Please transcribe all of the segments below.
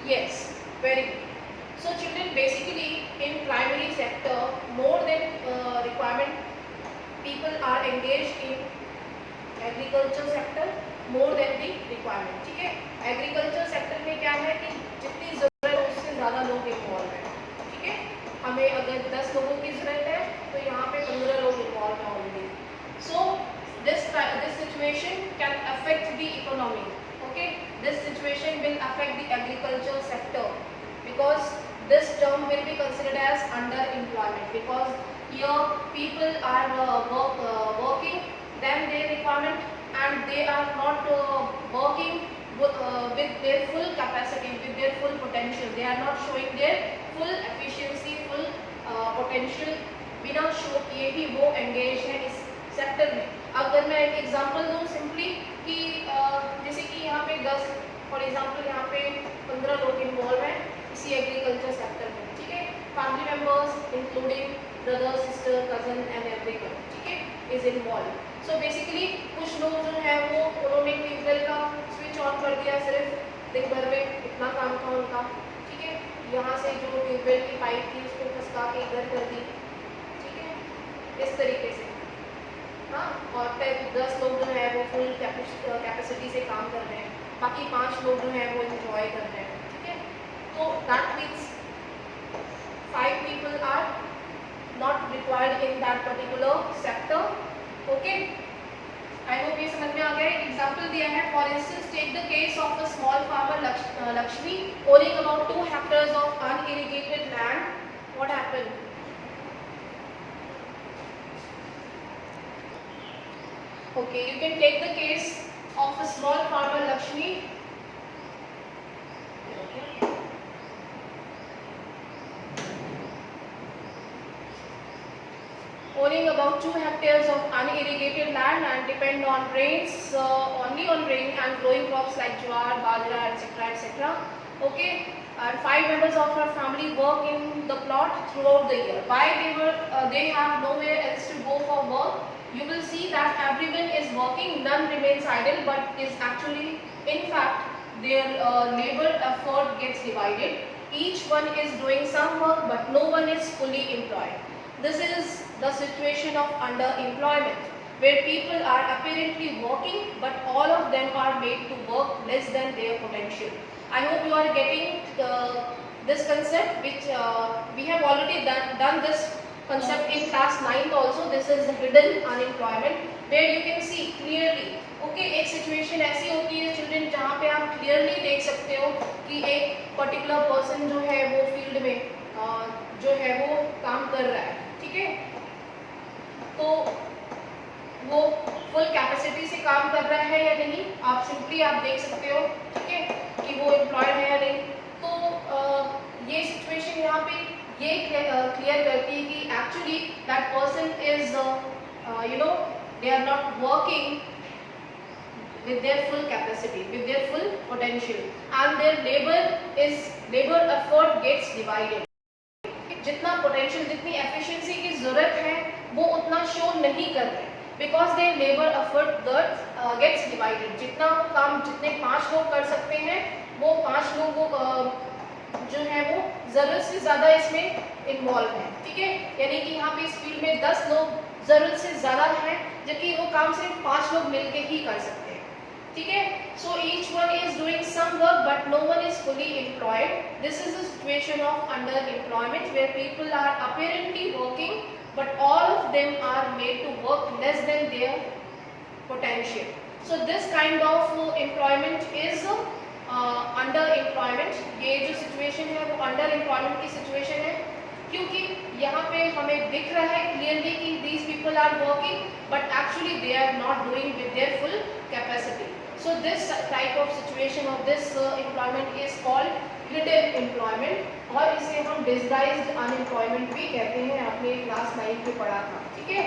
Yes, very good. So children, basically in primary sector, more than requirement, people are engaged in agriculture sector more than the requirement. ठीक है, agriculture sector में क्या है कि जितनी ज़रूरत है उससे ज़्यादा लोग इन्वॉल्व हैं. ठीक है, हमें अगर 10 लोगों की ज़रूरत है तो यहाँ पे 15 लोग इन्वॉल्व हैं already. So this situation can affect the economy. Okay, this situation will affect the agriculture sector because this term will be considered as underemployment because here people are working than their requirement and they are not working with their full capacity, with their full potential. They are not showing their full efficiency, full potential. बिना show किए ही वो engage है इस sector में. अगर मैं एक example दूँ सिंपली कि जैसे कि यहाँ पे 10 फॉर एग्जांपल यहाँ पे 15 लोग इन्वॉल्व हैं इसी एग्रीकल्चर सेक्टर में. ठीक है, family members including brother, sister, cousin and everyone. ठीक है, इज इन्वॉल्व. सो बेसिकली कुछ लोग जो है वो उन्होंने ट्यूबवेल का स्विच ऑन कर दिया, सिर्फ दिन भर में इतना काम था उनका. ठीक है, यहाँ से जो ट्यूबवेल की पाइप थी उसको खसका के इधर कर दी. ठीक है, इस तरीके से. हाँ, और फिर 10 लोग जो है वो फुल कैपेसिटी से काम कर रहे हैं, बाकी 5 लोग जो है वो इंजॉय कर रहे हैं. ठीक है, तो that means 5 people are not required in that particular sector. Okay, I hope ये समझ में आ गया. एग्जाम्पल दिया है, for instance take the case of a small farmer Lakshmi owning about 2 hectares of unirrigated land. What happened? Okay, you can take the case of a small farmer Lakshmi. Owning about 2 hectares of unirrigated land and depend on rains, only on rain and growing crops like jowar, bajra, etc., etc. Okay, and 5 members of her family work in the plot throughout the year. Why they have nowhere else to go for work? You will see that everyone is working, none remains idle, but is actually, in fact, their labor effort gets divided. Each one is doing some work, but no one is fully employed. This is the situation of underemployment, where people are apparently working, but all of them are made to work less than their potential. I hope you are getting this concept, which we have already done this concept in class 9th also. This is the hidden unemployment, where you can see clearly. Okay, एक situation ऐसी होती है children जहाँ पे आप clearly देख सकते हो कि एक particular person जो है वो field में जो है वो काम कर रहा है. ठीक है, तो वो फुल कैपेसिटी से काम कर रहा है या नहीं, आप सिंपली आप देख सकते हो. ठीक है, कि वो एम्प्लॉयड है या नहीं. तो ये सिचुएशन यहाँ पे ये क्लियर करती है कि actually that person is they are not working with their full capacity, with their full potential, and their labor effort gets divided. जितना पोटेंशियल, जितनी एफिशिएंसी की जरूरत है वो उतना शो नहीं कर रहे, because their labour effort gets divided. जितना काम जितने 5 लोग कर सकते हैं वो 5 लोग जो है वो जरूरत से ज़्यादा इसमें इन्वॉल्व है. ठीक है, यानी कि यहाँ पे इस फील्ड में 10 लोग जरूरत से ज़्यादा हैं, जबकि वो काम सिर्फ 5 लोग मिलके ही कर सकते हैं. ठीक है, so each one is doing some work but no one is fully employed. This is a situation of underemployment, where people are apparently working but all of them are made to work less than their potential. So this kind of employment is underemployment. ये जो situation है वो underemployment की situation है, क्योंकि यहाँ पे हमें दिख रहा है clearly कि these people are working but actually they are not doing with their full capacity. So this type of situation of this employment is called hidden employment, और इसे हम disguised unemployment भी कहते हैं. आपने क्लास 9 में पढ़ा था. ठीक है,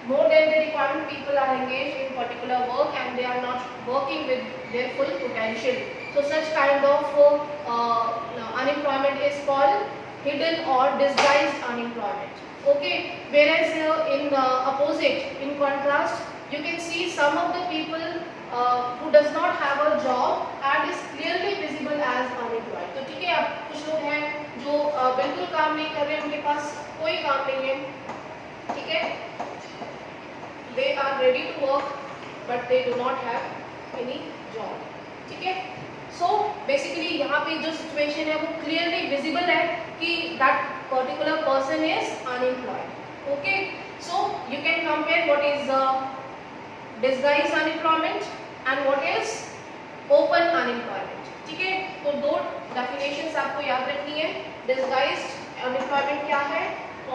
more than the requirement people are engaged in particular work and they are not working with their full potential. So such kind of unemployment is called hidden or disguised unemployment. Okay, whereas in opposite, in contrast, you can see some of the people who does not have a job and is clearly visible बिल्कुल काम नहीं कर रहे, उनके पास कोई काम नहीं है, ठीक है, they are ready to work but they do not have any job, ठीक है। सो बेसिकली यहाँ पे जो सिचुएशन है वो क्लियरली विजिबल है कि that particular person is unemployed. Okay, so you can compare what is disguised unemployment and what is open unemployment, ठीक है। तो दो डेफिनेशंस आपको याद रखनी है, डिसगाइज्ड अनएम्प्लॉयमेंट क्या है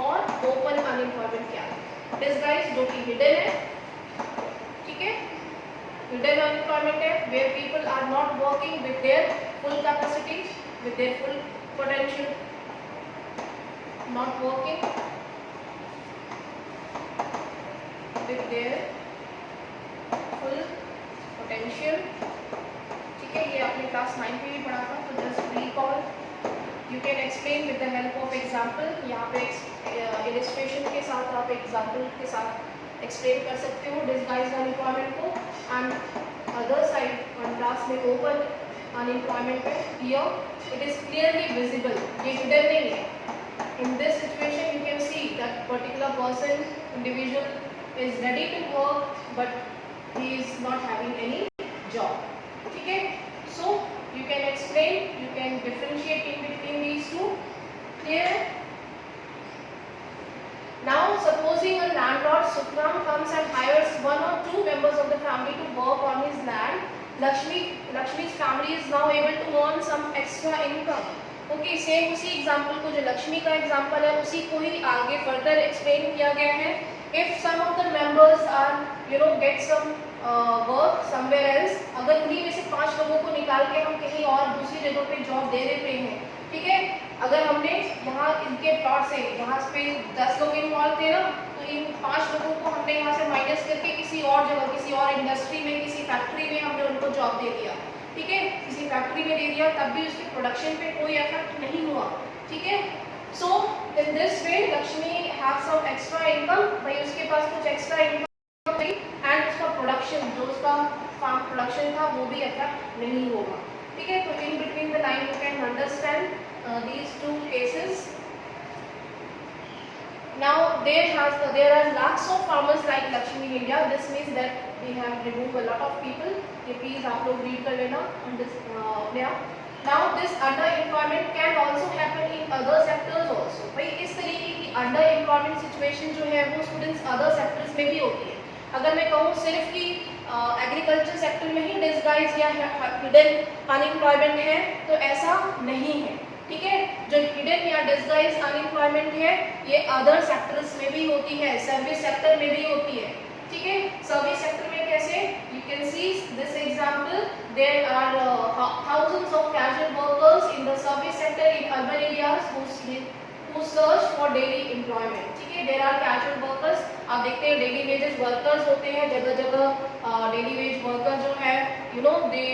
और ओपन अनएम्प्लॉयमेंट क्या है। डिसगाइज्ड जो कि हिडन है, ठीक है, hidden unemployment है where people are not working with their full capacity, with their full potential, not working with their full potential, ठीक है, ये आपने क्लास 9 में भी पढ़ा था, तो just recall, you can explain with the help of example, यहाँ पे इलिस्ट्रेशन के साथ आप एग्जाम्पल के साथ एक्सप्लेन कर सकते हो डिसगाइज्ड अनएम्प्लॉयमेंट को। एंड अदर साइड कंट्रास्ट में ओपन अनएम्प्लॉयमेंट है, here it is clearly visible, ये हिडन नहीं है। In this situation you can see that particular person individual is ready to work but he is not having any job, ठीक है। So you can explain, you can differentiate in between these two, clear. Now supposing a landlord Sukram comes and hires one or two members of the family to work on his land, Lakshmi's family is now able to earn some extra income. Okay, same उसी example को, जो लक्ष्मी का example है उसी को ही आगे further explain किया गया है। If some of the members are get some work somewhere else, अगर उन्हीं में से 5 लोगों को निकाल के हम कहीं और दूसरी जगह पे जॉब दे देते हैं, ठीक है, अगर हमने यहाँ इनके प्लॉट से यहाँ पे 10 लोग इन्वॉल्व थे ना, तो इन 5 लोगों को हमने यहाँ से माइनस करके किसी और जगह, किसी और इंडस्ट्री में, किसी फैक्ट्री में हमने उनको जॉब दे दिया, ठीक है, किसी फैक्ट्री में दे दिया, तब भी उसके प्रोडक्शन पे कोई इफेक्ट नहीं हुआ, ठीक है। So in this way Lakshmi have some extra income, भाई उसके पास कुछ एक्स्ट्रा इनकम थी एंड उसका प्रोडक्शन, जो उसका फार्म प्रोडक्शन था वो भी इफेक्ट नहीं होगा, ठीक है। तो in between the line you can understand these two cases. Now there are lots of farmers like Lakshmi in India. This means that we have removed a lot of people. ये please आप लोग read कर लेना on this Now this underemployment can also happen in other sectors also. भाई इस तरीके की underemployment situation जो है वो students other sectors में भी होती है। अगर मैं कहूँ सिर्फ कि एग्रीकल्चर सेक्टर में ही डिसगाइज या हिडन अनएम्प्लॉयमेंट है, तो ऐसा नहीं है, ठीक है। जो हिडन या डिसगाइज अनएम्प्लॉयमेंट है ये अदर सेक्टर्स में भी होती है, सर्विस सेक्टर में भी होती है, ठीक है। सर्विस सेक्टर में कैसे, you can see this example, there are thousands of casual workers in the service sector in urban areas who search for daily employment, ठीक है। देयर आर कैजुअल वर्कर्स, आप देखते हैं डेली वेजेस वर्कर्स होते हैं जगह जगह, डेली वेज वर्कर जो है they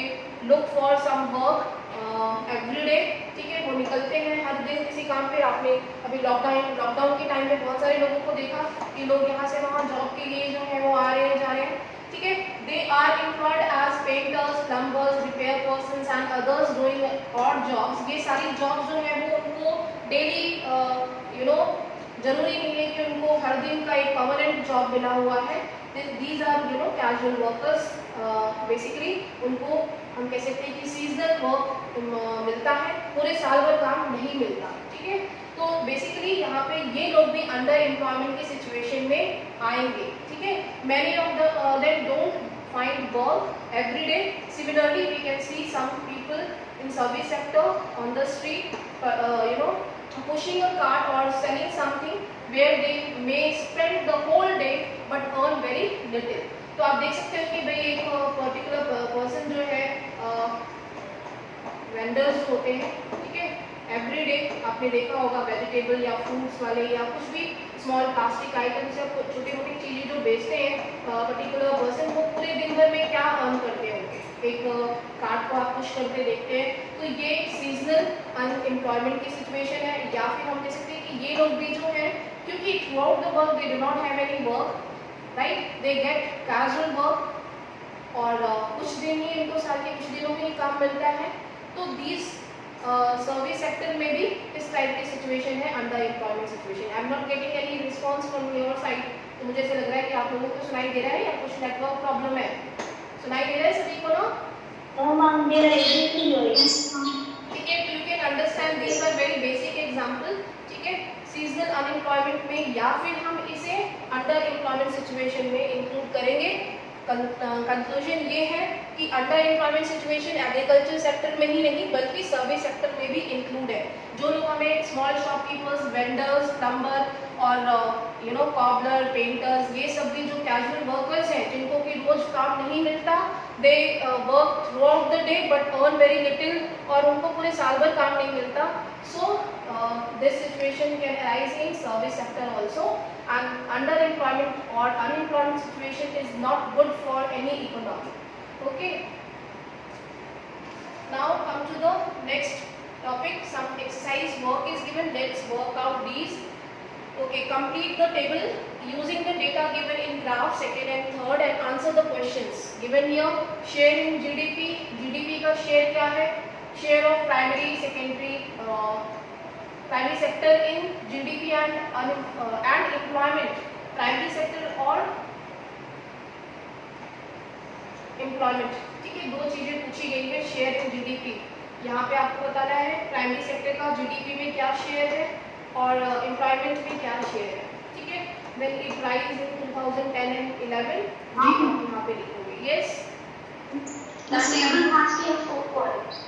look for some work every day, ठीक है, वो निकलते हैं हर दिन किसी काम पे। आपने अभी लॉकडाउन के टाइम पे बहुत सारे लोगों को देखा कि लोग यहाँ से वहाँ जॉब के लिए जो है वो आ रहे हैं, जा रहे हैं, ठीक है। They are employed as painters, plumbers, repair persons and others doing odd jobs. ये सारी जॉब्स जो है वो उनको डेली जरूरी नहीं है कि उनको हर दिन का एक परमानेंट जॉब मिला हुआ है। These are casual workers, basically उनको हम कह सकते हैं कि सीजनल वर्क मिलता है, पूरे साल भर काम नहीं मिलता, ठीक है। तो बेसिकली यहाँ पे ये लोग भी अंडर एम्प्लॉयमेंट की सिचुएशन में आएंगे, ठीक है। Many of them don't find work every day. Similarly, we can see some people in service sector on the street, pushing a cart or selling something where they may spend the whole day but earn very little. तो आप देख सकते हो कि भाई एक particular person जो है, वेंडर्स होते हैं, ठीक है, एवरी डे आपने देखा होगा वेजिटेबल या फ्रूट्स वाले या कुछ भी स्मॉल प्लास्टिक आइटम्स या छोटी मोटी चीज़ें जो बेचते हैं पर्टिकुलर पर्सन, वो पूरे दिन भर में क्या अर्न करते होंगे, एक कार्ट को आप पुश करते देखते हैं। तो ये सीजनल अनएम्प्लॉयमेंट की सिचुएशन है, या फिर हम कह सकते हैं कि ये लोग भी जो है, क्योंकि through out the work they do not have any work, right, they get casual work और कुछ दिन ही इनको साल के कुछ दिनों में ही काम मिलता है। तो दीज सर्विस सेक्टर में भी इस टाइप की सिचुएशन है, under employment situation. I am not getting any response from your side, तो मुझे ऐसा लग रहा है कि आप लोगों को सुनाई दे रहा है या कुछ नेटवर्क प्रॉब्लम है। सुनाई दे रहा है सभी को ना? ठीक है, you can understand these are very basic example. ठीक है, सीजनल अनएम्प्लॉयमेंट में या फिर हम इसे अंडर एम्प्लॉयमेंट सिचुएशन में इंक्लूड करेंगे। कंक्लूजन ये है कि under employment situation agriculture sector में ही नहीं बल्कि सर्विस सेक्टर में भी इंक्लूड है। जो लोग हमें स्मॉल शॉपकीपर्स, वेंडर्स, प्लम्बर और कॉबलर, पेंटर्स, ये सब भी जो कैजुअल वर्कर्स हैं जिनको कि रोज काम नहीं मिलता, they work through out the day but earn very little, और उनको पूरे साल भर काम नहीं मिलता। So this situation can arise in service sector also, and underemployment or unemployment situation is not good for any economy. Okay, now come to the next topic. Some exercise work is given. Let's work out these. Okay, complete the table using the data given in graph second and third and answer the questions given here. Share in GDP, GDP का share क्या है? Share of primary, secondary, primary sector in GDP and employment, primary sector और employment. ठीक है, दो चीजें पूछी गई है। शेयर इन जीडीपी, यहाँ पे आपको बताना है प्राइमरी सेक्टर का जीडीपी में क्या शेयर है और एम्प्लॉयमेंट में क्या शेयर है। ठीक है, when it rise in 2010 and 11 जी यहाँ पे लिखोगे। Yes, The table has 4 columns.